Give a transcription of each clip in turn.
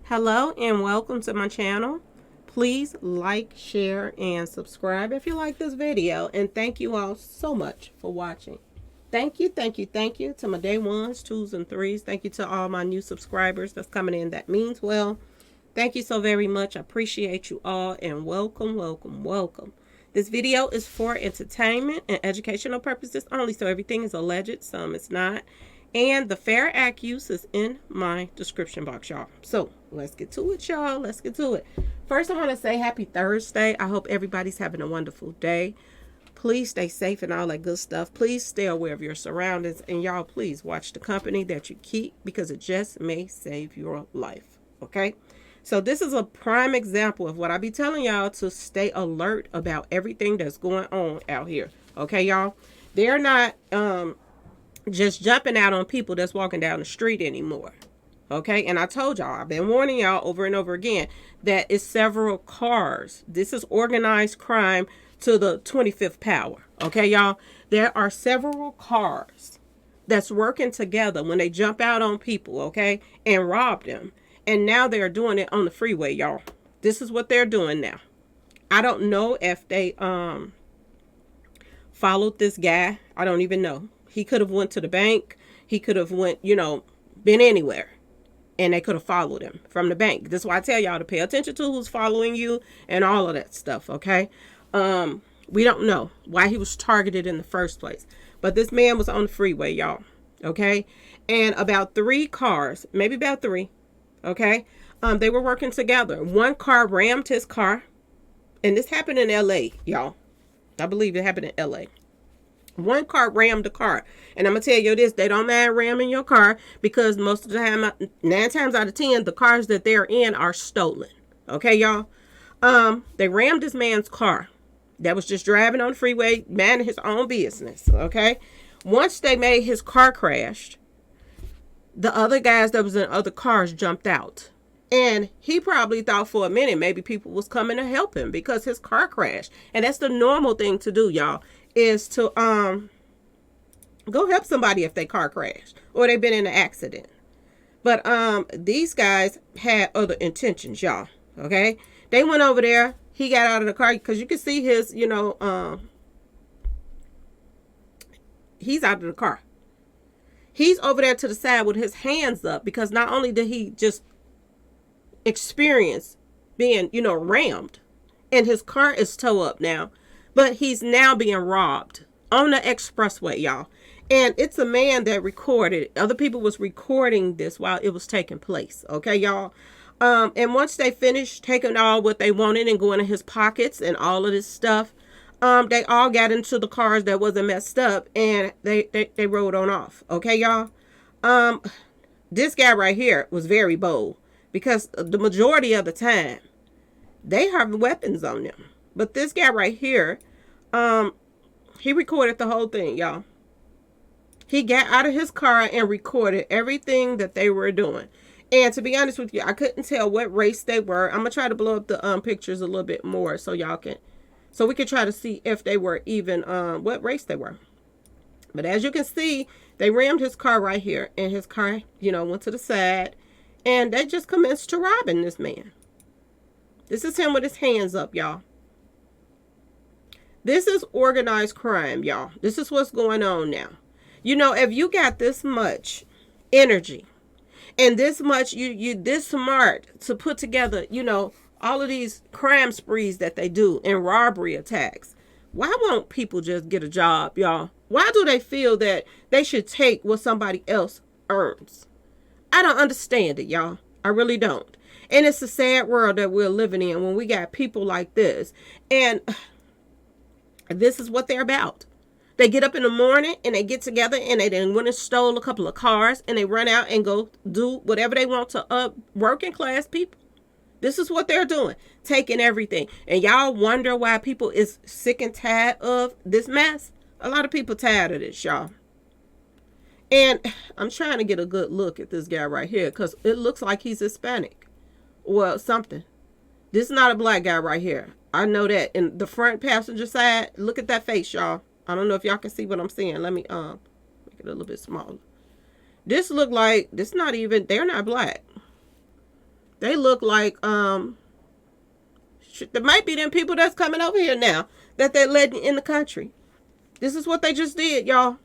Hello and welcome to my channel. Please like, share, and subscribe if you like this video. And thank you all so much for watching. Thank you, thank you, thank you to my day ones, twos, and threes. Thank you to all my new subscribers that's coming in. That means well. Thank you so very much. I appreciate you all and welcome, welcome, welcome. This video is for entertainment and educational purposes only, so everything is alleged, some it's not. And the fair act use is in my description box, y'all. So let's get to it, y'all. Let's get to it. First, I want to say happy Thursday. I hope everybody's having a wonderful day. Please stay safe and all that good stuff. Please stay aware of your surroundings. And y'all, please watch the company that you keep because it just may save your life. Okay? So this is a prime example of what I be telling y'all to stay alert about everything that's going on out here. Okay, y'all? They're not just jumping out on people that's walking down the street anymore. Okay, and I told y'all, I've been warning y'all over and over again that it's several cars. This is organized crime to the 25th power. Okay, y'all, there are several cars that's working together when they jump out on people, okay, and rob them. And now they're doing it on the freeway, y'all. This is what they're doing now. I don't know if they followed this guy. I don't even know. He could have went to the bank. He could have went, been anywhere. And they could have followed him from the bank. This is why I tell y'all to pay attention to who's following you and all of that stuff, okay? We don't know why he was targeted in the first place. But this man was on the freeway, y'all, okay? And about 3 cars, maybe about 3, okay? They were working together. One car rammed his car. And this happened in L.A., y'all. I believe it happened in L.A. One car rammed the car. And I'm going to tell you this, they don't mind ramming your car because most of the time, 9 times out of 10, the cars that they're in are stolen. Okay, y'all? They rammed this man's car that was just driving on the freeway, minding his own business. Okay? Once they made his car crashed, the other guys that was in other cars jumped out. And he probably thought for a minute maybe people was coming to help him because his car crashed. And that's the normal thing to do, y'all, is to go help somebody if they car crashed or they've been in an accident. But these guys had other intentions, y'all. Okay? They went over there. He got out of the car because you can see his, he's out of the car. He's over there to the side with his hands up because not only did he just experience being, rammed and his car is tow up now, but he's now being robbed on the expressway, y'all. And it's a man that recorded. Other people was recording this while it was taking place. Okay, y'all. And once they finished taking all what they wanted and going in his pockets and all of this stuff, they all got into the cars that wasn't messed up and they rode on off. Okay, y'all. This guy right here was very bold because the majority of the time they have weapons on them. But this guy right here, he recorded the whole thing, y'all. He got out of his car and recorded everything that they were doing. And to be honest with you, I couldn't tell what race they were. I'm going to try to blow up the pictures a little bit more so y'all can, so we can try to see if they were even, what race they were. But as you can see, they rammed his car right here. And his car, went to the side. And they just commenced to robbing this man. This is him with his hands up, y'all. This is organized crime, y'all. This is what's going on now. If you got this much energy and this much, you this smart to put together, all of these crime sprees that they do and robbery attacks, why won't people just get a job, y'all? Why do they feel that they should take what somebody else earns? I don't understand it, y'all. I really don't. And it's a sad world that we're living in when we got people like this. And this is what they're about. They get up in the morning and they get together and they then went and stole a couple of cars and they run out and go do whatever they want to working class people. This is what they're doing, taking everything. And y'all wonder why people is sick and tired of this mess. A lot of people tired of this, y'all. And I'm trying to get a good look at this guy right here because it looks like he's Hispanic or something. This is not a black guy right here. I know that. In the front passenger side, look at that face, y'all. I don't know if y'all can see what I'm seeing. Let me make it a little bit smaller. This look like, they're not black. They look like there might be them people that's coming over here now that they're letting in the country. This is what they just did, y'all.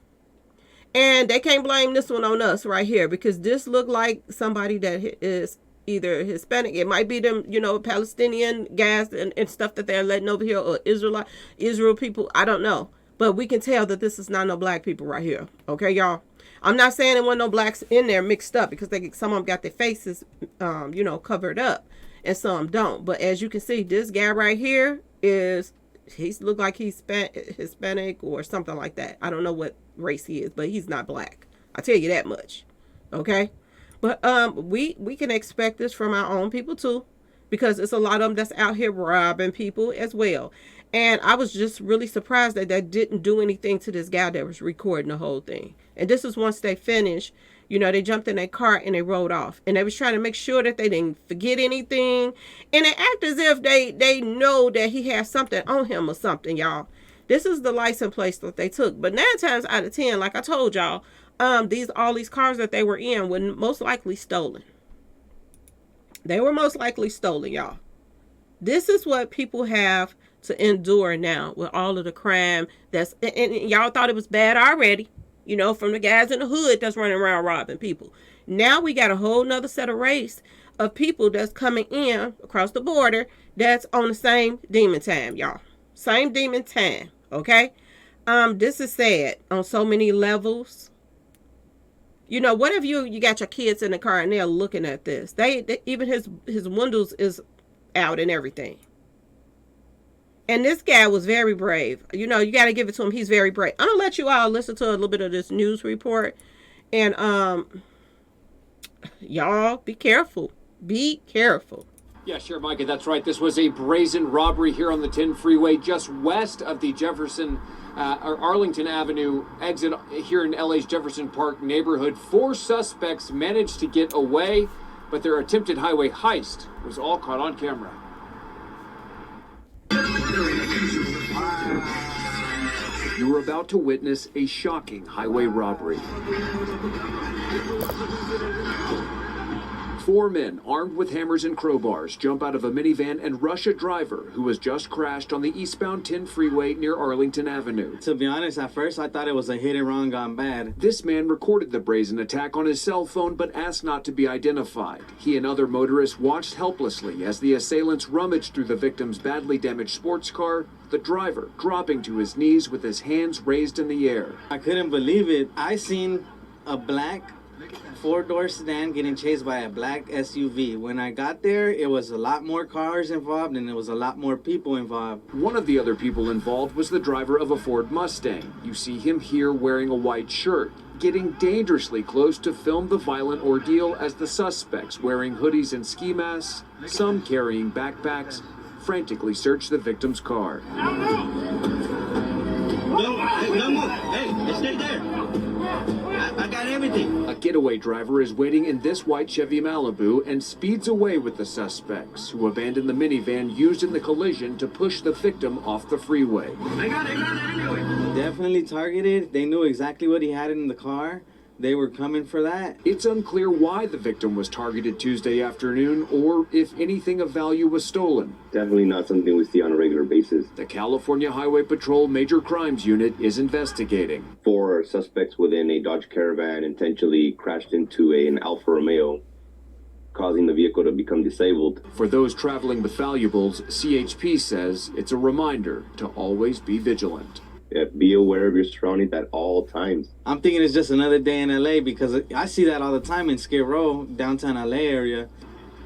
And they can't blame this one on us right here, because this looked like somebody that is either Hispanic. It might be them, you know, Palestinian guys and stuff that they're letting over here, or Israel people. I don't know. But we can tell that this is not no black people right here. Okay, y'all? I'm not saying there wasn't no blacks in there mixed up, because some of them got their faces, you know, covered up, and some don't. But as you can see, this guy right here he's look like he's Hispanic or something like that. I don't know what race he is, but he's not black. I tell you that much. Okay? But we can expect this from our own people too, because it's a lot of them that's out here robbing people as well. And I was just really surprised that they didn't do anything to this guy that was recording the whole thing. And this is once they finished, you know, they jumped in their car and they rode off. And they was trying to make sure that they didn't forget anything. And they act as if they know that he has something on him or something, y'all. This is the license plate that they took. But 9 times out of 10, like I told y'all, all these cars that they were in were most likely stolen. They were most likely stolen, y'all. This is what people have to endure now with all of the crime and y'all thought it was bad already, you know, from the guys in the hood that's running around robbing people. Now we got a whole nother set of race of people that's coming in across the border that's on the same demon time, y'all. Same demon time, okay? This is sad on so many levels. You know, what if you got your kids in the car and they're looking at this? They even his windows is out and everything. And this guy was very brave. You know, you got to give it to him. He's very brave. I'm going to let you all listen to a little bit of this news report. And y'all, be careful. Be careful. Yeah, sure, Micah, that's right. This was a brazen robbery here on the 10 freeway just west of the Arlington Avenue exit here in LA's Jefferson Park neighborhood. 4 suspects managed to get away, but their attempted highway heist was all caught on camera. You are about to witness a shocking highway robbery. 4 men armed with hammers and crowbars jump out of a minivan and rush a driver who has just crashed on the eastbound 10 freeway near Arlington Avenue. To be honest, at first I thought it was a hit and run gone bad. This man recorded the brazen attack on his cell phone but asked not to be identified. He and other motorists watched helplessly as the assailants rummaged through the victim's badly damaged sports car, the driver dropping to his knees with his hands raised in the air. I couldn't believe it. I seen a black 4-door sedan getting chased by a black SUV. When I got there, it was a lot more cars involved and there was a lot more people involved. One of the other people involved was the driver of a Ford Mustang. You see him here wearing a white shirt, getting dangerously close to film the violent ordeal as the suspects, wearing hoodies and ski masks, some carrying backpacks, frantically search the victim's car. No move. Hey, stay there. I got everything. A getaway driver is waiting in this white Chevy Malibu and speeds away with the suspects, who abandoned the minivan used in the collision to push the victim off the freeway. I got it anyway. Definitely targeted. They knew exactly what he had in the car. They were coming for that. It's unclear why the victim was targeted Tuesday afternoon or if anything of value was stolen. Definitely not something we see on a regular basis. The California Highway Patrol Major Crimes Unit is investigating. 4 suspects within a Dodge Caravan intentionally crashed into an Alfa Romeo, causing the vehicle to become disabled. For those traveling with valuables, CHP says it's a reminder to always be vigilant. Yeah, be aware of your surroundings at all times. I'm thinking it's just another day in LA because I see that all the time in Skid Row, downtown LA area.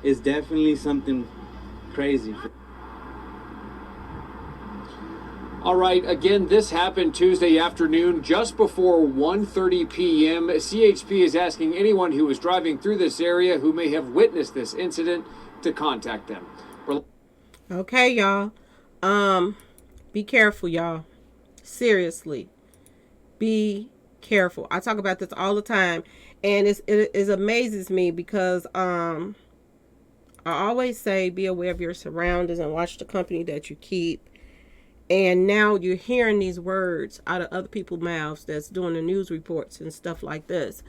It's definitely something crazy. All right, again, this happened Tuesday afternoon just before 1:30 p.m. CHP is asking anyone who was driving through this area who may have witnessed this incident to contact them. Okay, y'all. Be careful, y'all. Seriously, be careful. I talk about this all the time, and it amazes me because I always say be aware of your surroundings and watch the company that you keep. And now you're hearing these words out of other people's mouths that's doing the news reports and stuff like this.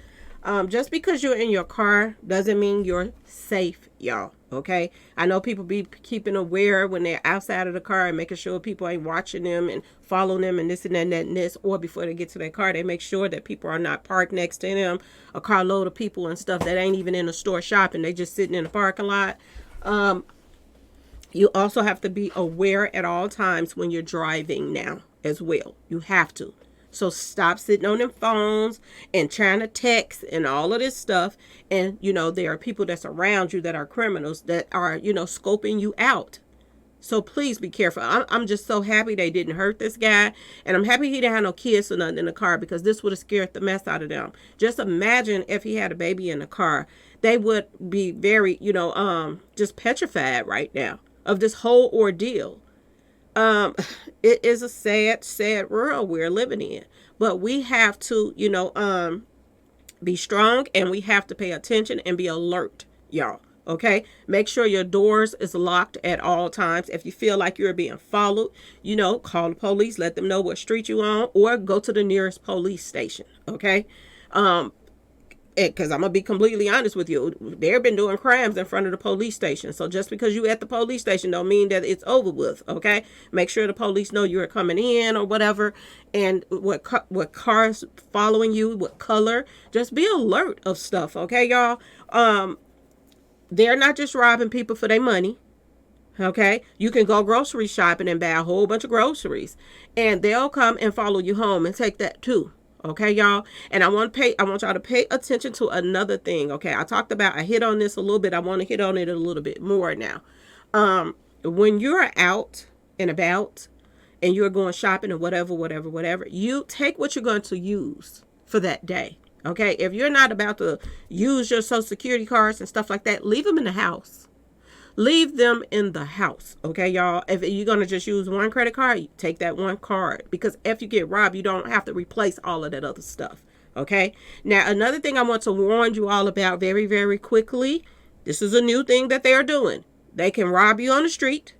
Just because you're in your car doesn't mean you're safe, y'all. Okay, I know people be keeping aware when they're outside of the car and making sure people ain't watching them and following them and this and that and that and this. Or before they get to their car, they make sure that people are not parked next to them. A carload of people and stuff that ain't even in the store shopping. They just sitting in the parking lot. You also have to be aware at all times when you're driving now as well. You have to. So stop sitting on them phones and trying to text and all of this stuff. And, there are people that's around you that are criminals that are, scoping you out. So please be careful. I'm just so happy they didn't hurt this guy. And I'm happy he didn't have no kids or nothing in the car, because this would have scared the mess out of them. Just imagine if he had a baby in the car. They would be very, just petrified right now of this whole ordeal. It is a sad, sad world we're living in, but we have to, be strong, and we have to pay attention and be alert, y'all. Okay, make sure your doors is locked at all times. If you feel like you're being followed, call the police, let them know what street you on, or go to the nearest police station. Okay, because I'm gonna be completely honest with you, they've been doing crimes in front of the police station. So just because you at the police station don't mean that it's over with. Okay, make sure the police know you're coming in or whatever, and what cars following you, what color. Just be alert of stuff. Okay, y'all. They're not just robbing people for their money. Okay, you can go grocery shopping and buy a whole bunch of groceries, and they'll come and follow you home and take that too. Okay, y'all. And I want y'all to pay attention to another thing. Okay, I hit on this a little bit. I want to hit on it a little bit more now. When you're out and about and you're going shopping or whatever, you take what you're going to use for that day. Okay, if you're not about to use your Social Security cards and stuff like that, leave them in the house. Leave them in the house. Okay, y'all. If you're going to just use one credit card, take that one card. Because if you get robbed, you don't have to replace all of that other stuff. Okay. Now, another thing I want to warn you all about very, very quickly. This is a new thing that they are doing. They can rob you on the street.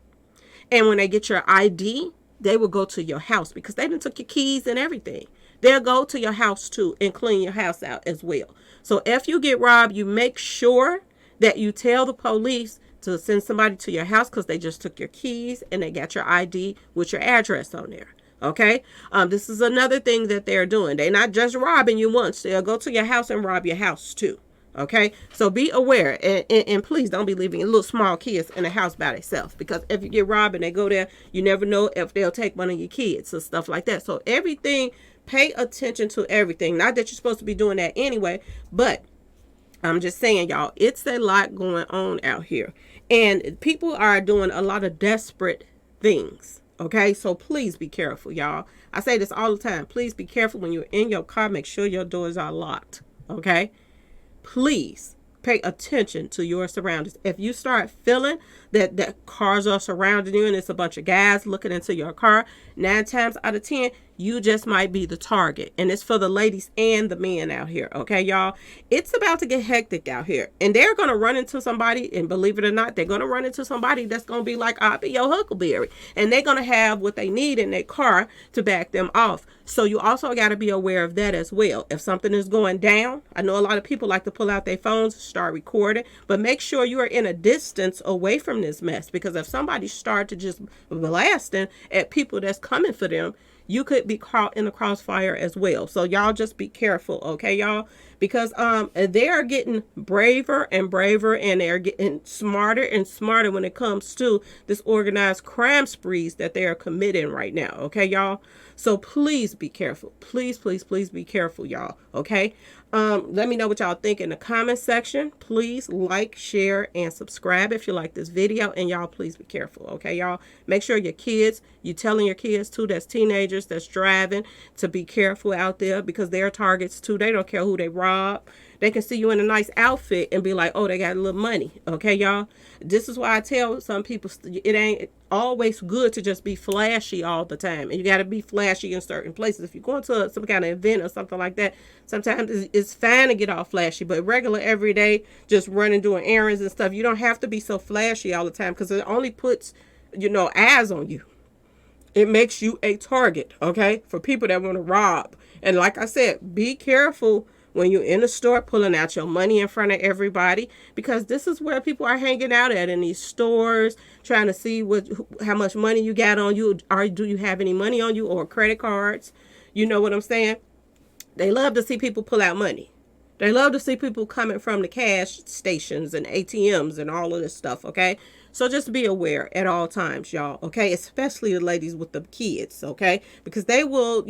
And when they get your ID, they will go to your house, because they done took your keys and everything. They'll go to your house too and clean your house out as well. So if you get robbed, you make sure that you tell the police to send somebody to your house, because they just took your keys and they got your ID with your address on there. Okay. This is another thing that they're doing. They're not just robbing you once. They'll go to your house and rob your house too. Okay. So be aware, and please don't be leaving little small kids in the house by themselves, because if you get robbed and they go there, you never know if they'll take one of your kids or stuff like that. So everything, pay attention to everything. Not that you're supposed to be doing that anyway, but I'm just saying, y'all, it's a lot going on out here. And people are doing a lot of desperate things. Okay, so please be careful, y'all. I say this all the time. Please be careful when you're in your car. Make sure your doors are locked. Okay, please pay attention to your surroundings. If you start feeling that cars are surrounding you and it's a bunch of guys looking into your car, 9 times out of 10, you just might be the target. And it's for the ladies and the men out here. Okay, y'all. It's about to get hectic out here. And they're going to run into somebody, and believe it or not, they're going to run into somebody that's going to be like, I'll be your huckleberry. And they're going to have what they need in their car to back them off. So you also got to be aware of that as well. If something is going down, I know a lot of people like to pull out their phones and start recording, but make sure you are in a distance away from this mess, because if somebody start to just blasting at people that's coming for them, you could be caught in the crossfire as well. So y'all just be careful, okay, y'all? Because they are getting braver and braver, and they're getting smarter and smarter when it comes to this organized crime sprees that they are committing right now, okay, y'all? So please be careful. Please, please, please be careful, y'all, okay? Let me know what y'all think in the comment section. Please like, share, and subscribe if you like this video. And y'all, please be careful, okay, y'all? Make sure your kids, you telling your kids too, that's teenagers, that's driving, to be careful out there, because they're targets too. They don't care who they rob. They can see you in a nice outfit and be like, oh, they got a little money, okay, y'all? This is why I tell some people it ain't always good to just be flashy all the time. And you got to be flashy in certain places. If you're going to some kind of event or something like that, sometimes it's fine to get all flashy, but regular everyday, just running, doing errands and stuff, you don't have to be so flashy all the time, because it only puts, eyes on you. It makes you a target, okay, for people that want to rob. And like I said, be careful when you're in the store pulling out your money in front of everybody, because this is where people are hanging out at, in these stores, trying to see how much money you got on you, or do you have any money on you, or credit cards. You know what I'm saying? They love to see people pull out money. They love to see people coming from the cash stations and ATMs and all of this stuff, okay? So just be aware at all times, y'all, okay? Especially the ladies with the kids, okay? Because they will,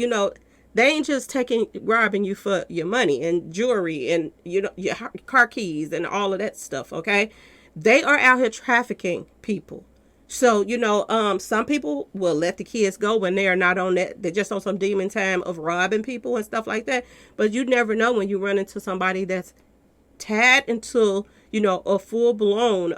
they ain't just robbing you for your money and jewelry and, your car keys and all of that stuff, okay? They are out here trafficking people. So, some people will let the kids go when they are not on that. They're just on some demon time of robbing people and stuff like that. But you never know when you run into somebody that's tied into, a full blown,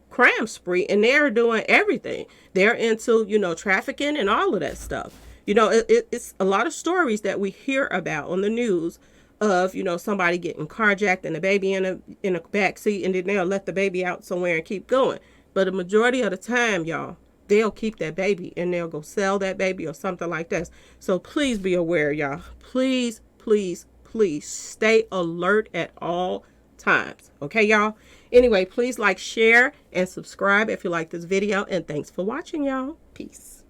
crime spree, and they're doing everything. They're into, trafficking and all of that stuff. It's a lot of stories that we hear about on the news of, somebody getting carjacked and the baby in a back seat, and then they'll let the baby out somewhere and keep going. But the majority of the time, y'all, they'll keep that baby and they'll go sell that baby or something like that. So please be aware, y'all. Please, please, please stay alert at all times. Okay, y'all? Anyway, please like, share, and subscribe if you like this video. And thanks for watching, y'all. Peace.